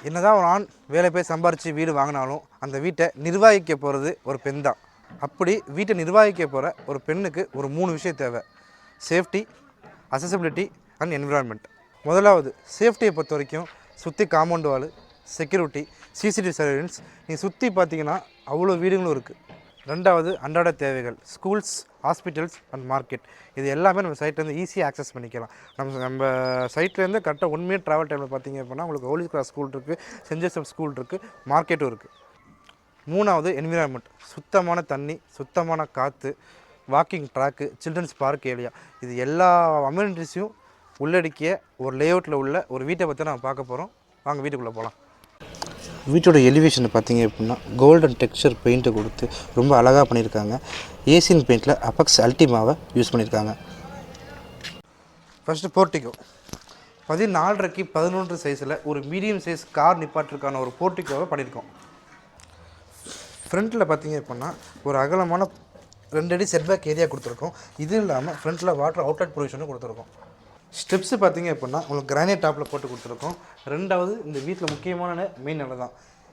என்னதான் ஒரு ஆண் வேலை போய் சம்பாரித்து வீடு வாங்கினாலும் அந்த வீட்டை நிர்வகிக்க போகிறது ஒரு பெண் தான். அப்படி வீட்டை நிர்வகிக்க போகிற ஒரு பெண்ணுக்கு ஒரு 3 விஷயம் தேவை. Safety, accessibility and environment. முதலாவது சேஃப்டியை பொறுத்த வரைக்கும் சுற்றி compound wall, security, CCTV surveillance. நீங்கள் சுற்றி பார்த்தீங்கன்னா அவ்வளோ வீடுகளும் இருக்குது. ரெண்டாவது அன்றாட தேவைகள், ஸ்கூல்ஸ், ஹாஸ்பிட்டல்ஸ் அண்ட் மார்க்கெட். இது எல்லாமே நம்ம சைட்லேருந்து ஈஸியாக ஆக்சஸ் பண்ணிக்கலாம். நம்ம சைட்லேருந்து கரெக்டாக 1 மினிட் ட்ராவல் டைமில் பார்த்தீங்க அப்படின்னா உங்களுக்கு ஹோலி கிராஸ் ஸ்கூல் இருக்குது, சென்ட் ஜோசப் ஸ்கூல் இருக்குது, மார்க்கெட்டும் இருக்குது. மூணாவது என்விரான்மெண்ட். சுத்தமான தண்ணி, சுத்தமான காற்று, walking track, children's park area. இது எல்லா அம்யூனிட்டிஸையும் உள்ளடக்கிய ஒரு லேஅவுட்டில் உள்ள ஒரு வீட்டை பற்றி நம்ம பார்க்க போகிறோம். வாங்க வீட்டுக்குள்ளே போகலாம். வீட்டோட எலிவேஷனை பார்த்தீங்க அப்படின்னா கோல்டன் டெக்ஸ்சர் பெயிண்ட்டை கொடுத்து ரொம்ப அழகாக பண்ணியிருக்காங்க. ஏசியன் பெயிண்டில் அபெக்ஸ் அல்டிமாவை யூஸ் பண்ணியிருக்காங்க. ஃபஸ்ட்டு போர்ட்டிகோ 14.5 11 சைஸில் ஒரு மீடியம் சைஸ் கார் நிப்பாட்டுறதுக்கான ஒரு போர்ட்டிகோவை பண்ணியிருக்கோம். ஃப்ரண்ட்டில் பார்த்தீங்க அப்படின்னா ஒரு அகலமான 2 அடி செட்பேக் ஏரியா கொடுத்துருக்கோம். இது இல்லாமல் ஃப்ரண்ட்டில் வாட்டர் அவுட்லெட் ப்ரொவிஷனும் கொடுத்துருக்கோம். ஸ்டெப்ஸு பார்த்தீங்க அப்படின்னா உங்களுக்கு கிரானைட் டாப்பில் போட்டு கொடுத்துருக்கோம். ரெண்டாவது இந்த வீட்டில் முக்கியமான மெயின் நிலை தான்.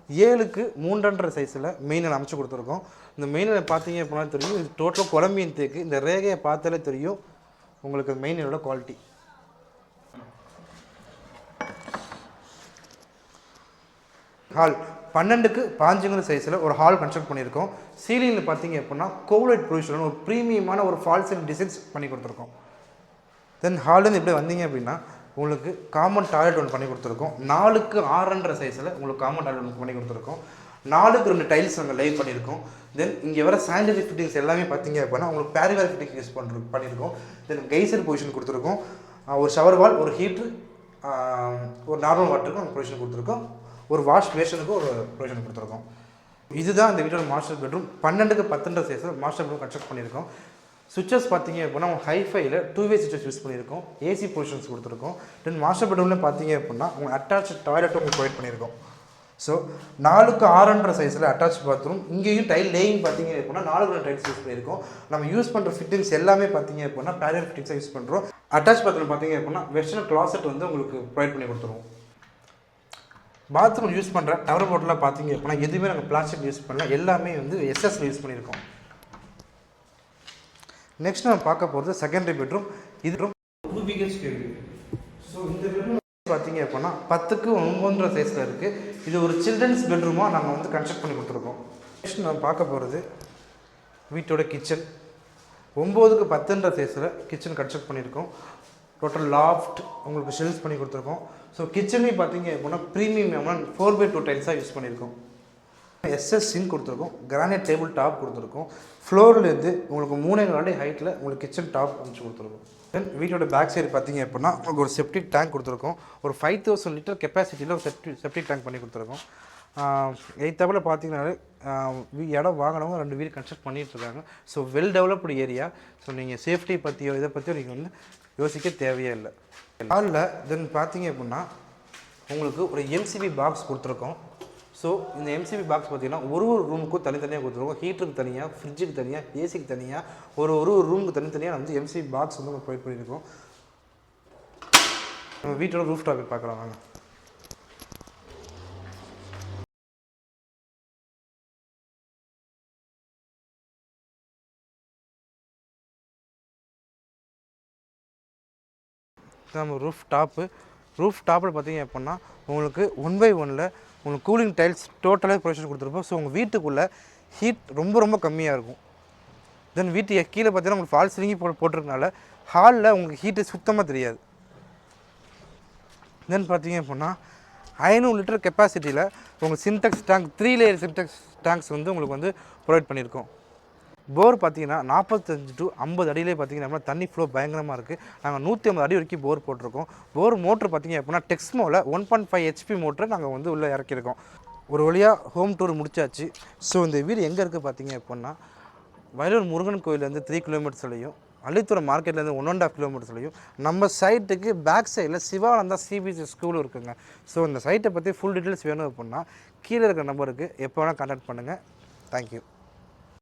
7க்கு 3.5 சைஸில் மெயின் நிலை அமைச்சு கொடுத்துருக்கோம். இந்த மெயின் நிலை பார்த்தீங்க அப்படின்னா தெரியும், இது டோட்டலாக குழம்பியின் தேக்கு. இந்த ரேகையை பார்த்தாலே தெரியும் உங்களுக்கு மெயின் நிலையோட குவாலிட்டி. ஹால் 12க்கு 15 சைஸில் ஒரு ஹால் கன்ஸ்ட்ரக்ட் பண்ணியிருக்கோம். சீலிங்கில் பார்த்தீங்க அப்படின்னா கோவ்லைட் ப்ரொவிஷன் ஒரு ப்ரீமியமான ஒரு ஃபால் சீலிங் டிசைன்ஸ் பண்ணி கொடுத்துருக்கோம். தென் ஹால்லேருந்து இப்படி வந்தீங்க அப்படின்னா உங்களுக்கு காமன் டாய்லெட் ஒன்று பண்ணி கொடுத்துருக்கோம். 4க்கு 6.5 சைஸில் உங்களுக்கு காமன் டாய்லெட் ஒன்று பண்ணி கொடுத்துருக்கோம். 4க்கு 2 டைல்ஸ் நாங்கள் லைவ் பண்ணியிருக்கோம். தென் இங்கே வர சானிடரி ஃபிட்டிங்ஸ் எல்லாமே பார்த்தீங்க அப்படின்னா உங்களுக்கு பேரிவேர் ஃபிட்டிங் யூஸ் பண்ணியிருக்கோம். தென் கைசர் பொசிஷன் கொடுத்துருக்கோம். ஒரு ஷவர் வால், ஒரு ஹீட்ரு, ஒரு நார்மல் வாட்டருக்கு நாங்கள் ப்ரொவிஷன் கொடுத்துருக்கோம். ஒரு வாஷ் பேஷனுக்கு ஒரு ப்ரொவிஷன் கொடுத்துருக்கோம். இதுதான் இந்த வீட்டோட மாஸ்டர் பெட்ரூம். 12க்கு 10.5 சைஸில் மாஸ்டர் பெட்ரூம் கன்ஸ்ட்ரக்ட் பண்ணியிருக்கோம். சுவிச்சஸ் பார்த்தீங்க அப்படின்னா ஹைஃபைல 2-வே சுவிச்சஸ் யூஸ் பண்ணியிருக்கோம். ஏசி பொசிஷன்ஸ் கொடுத்துருக்கோம். தென் மாஸ்டர் பெட்ரூமில் பார்த்தீங்க அப்படின்னா உங்களுக்கு அட்டாச் டாய்லெட்டும் உங்களுக்கு ப்ரொவைட் பண்ணியிருக்கோம். ஸோ 4க்கு 6.5 சைஸில் அட்டாச் பாத்ரூம். இங்கேயும் டைல் லேயிங் பார்த்தீங்க அப்படின்னா 4 டைல்ஸ் யூஸ் பண்ணியிருக்கோம். நம்ம யூஸ் பண்ணுற ஃபிட்டிங்ஸ் எல்லாமே பார்த்தீங்க அப்படின்னா பேரியர் ஃபிட்டிங்ஸாக யூஸ் பண்ணுறோம். அட்டாச் பாத்ரூம் பார்த்தீங்க அப்படின்னா வெஸ்டர்ன் கிளாசெட் வந்து உங்களுக்கு ப்ரொவைட் பண்ணி கொடுத்துருவோம். பாத்ரூம் யூஸ் பண்ணுற டவர் போட்டில் பார்த்தீங்க அப்படின்னா எதுவுமே நாங்கள் பிளாஸ்டிக் யூஸ் பண்ணல, எல்லாமே வந்து எஸ்எஸ்ல யூஸ் பண்ணியிருக்கோம். நெக்ஸ்ட் நம்ம பார்க்க போகிறது செகண்டரி பெட்ரூம். இது 2 BHK. ஸோ இந்த பெட்ரூம் பார்த்தீங்க அப்படின்னா 10க்கு 9.5 சைஸில் இருக்குது. இது ஒரு சில்ட்ரன்ஸ் பெட்ரூமாக நாங்கள் வந்து கன்ஸ்ட்ரக்ட் பண்ணி கொடுத்துருக்கோம். நெக்ஸ்ட் நம்ம பார்க்க போகிறது வீட்டோட கிச்சன். 9க்கு 10.5 சைஸில் கிச்சன் கன்ஸ்ட்ரக்ட் பண்ணியிருக்கோம். டோட்டல் லாஃப்ட் உங்களுக்கு ஷெல்ஃப் பண்ணி கொடுத்துருக்கோம். ஸோ கிச்சன்லேயும் பார்த்தீங்க அப்படின்னா ப்ரீமியமான 4x2 டைல்ஸாக யூஸ் பண்ணியிருக்கோம். எஸ்எஸ் சிங்க் கொடுத்துருக்கோம். கிரானைட் டேபிள் டாப் கொடுத்துருக்கோம். ஃப்ளோர்லேருந்து உங்களுக்கு 3.5 அடி ஹைட்டில் உங்களுக்கு கிச்சன் டாப் அமைச்சு கொடுத்துருக்கோம். தென் வீட்டோட பேக் சைடு பார்த்தீங்க அப்படின்னா உங்களுக்கு ஒரு செப்டிக் டேங்க் கொடுத்துருக்கோம். ஒரு 5000 லிட்டர் கெப்பாசிட்டியில் ஒரு செப்டிக் டேங்க் பண்ணி கொடுத்துருக்கோம். எய்த்தாப்பில் பார்த்தீங்கன்னாலே இடம் வாங்கினவங்க 2 வீடு கன்ஸ்ட்ரக்ட் பண்ணிகிட்ருக்காங்க. So well developed area. So நீங்கள் சேஃப்டி பற்றியோ இதை பற்றியோ நீங்கள் வந்து யோசிக்க தேவையே இல்லை. ஹாலில் தென் பார்த்தீங்க அப்படின்னா உங்களுக்கு ஒரு எம்சிபி பாக்ஸ் கொடுத்துருக்கோம். ஸோ இந்த எம்சிபி பாக்ஸ் பார்த்தீங்கன்னா ஒரு ரூமுக்கும் தனித்தனியாக கொடுத்துருக்கோம். ஹீட்டருக்கு தனியாக, ஃப்ரிட்ஜுக்கு தனியாக, ஏசிக்கு தனியாக, ஒரு ரூமுக்கு தனித்தனியாக வந்து எம்சிபி பாக்ஸ் வந்து ப்ரொவைட் பண்ணியிருக்கோம். நம்ம வீட்டோட ரூஃப் டாப் பார்க்கலாம் வாங்க. நம்ம ரூஃப் டாப்பில் பார்த்தீங்க அப்படின்னா உங்களுக்கு 1x1 உங்களுக்கு கூலிங் டைல்ஸ் டோட்டலாக ப்ரொவிஷன் கொடுத்துருப்போம். ஸோ உங்கள் வீட்டுக்குள்ளே ஹீட் ரொம்ப கம்மியாக இருக்கும். தென் வீட்டு கீழே பார்த்தீங்கன்னா உங்களுக்கு ஃபால் சீலிங் போட்டிருக்கனால ஹாலில் உங்களுக்கு ஹீட்டு சுத்தமாக தெரியாது. தென் பார்த்தீங்க அப்படின்னா 500 லிட்டர் கெப்பாசிட்டியில் உங்களுக்கு Sintex tank 3 layer Sintex tanks வந்து உங்களுக்கு வந்து ப்ரொவைட் பண்ணியிருக்கோம். போர் பார்த்தீங்கன்னா 45 to 50 அடியிலே பார்த்தீங்கன்னா தண்ணி ஃப்ளோ பயங்கரமாக இருக்குது. நாங்கள் 150 அடி வரைக்கும் போர் போட்டிருக்கோம். போர் மோட்ரு பார்த்தீங்க அப்படின்னா டெக்ஸ்மோவில் 1.5 HP மோட்டரை நாங்கள் வந்து உள்ளே இறக்கியிருக்கோம். ஒரு வழியாக ஹோம் டூர் முடிச்சாச்சு. ஸோ இந்த வீடு எங்கே இருக்குது பார்த்தீங்க அப்படின்னா வயலூர் முருகன் கோயிலேருந்து 3 கிலோமீட்டர்ஸ்லையும், அள்ளித்துறை மார்க்கெட்லேருந்து 1.5 கிலோமீட்டர்ஸ்லையும், நம்ம சைட்டுக்கு பேக் சைடில் சிவானந்தா சிபிஎஸ்சி ஸ்கூலும் இருக்குங்க. ஸோ இந்த சைட்டை பற்றி ஃபுல் டீட்டெயில்ஸ் வேணும் அப்படின்னா கீழே இருக்கிற நம்பருக்கு எப்போ வேணால் கான்டாக்ட் பண்ணுங்கள். தேங்க்யூ.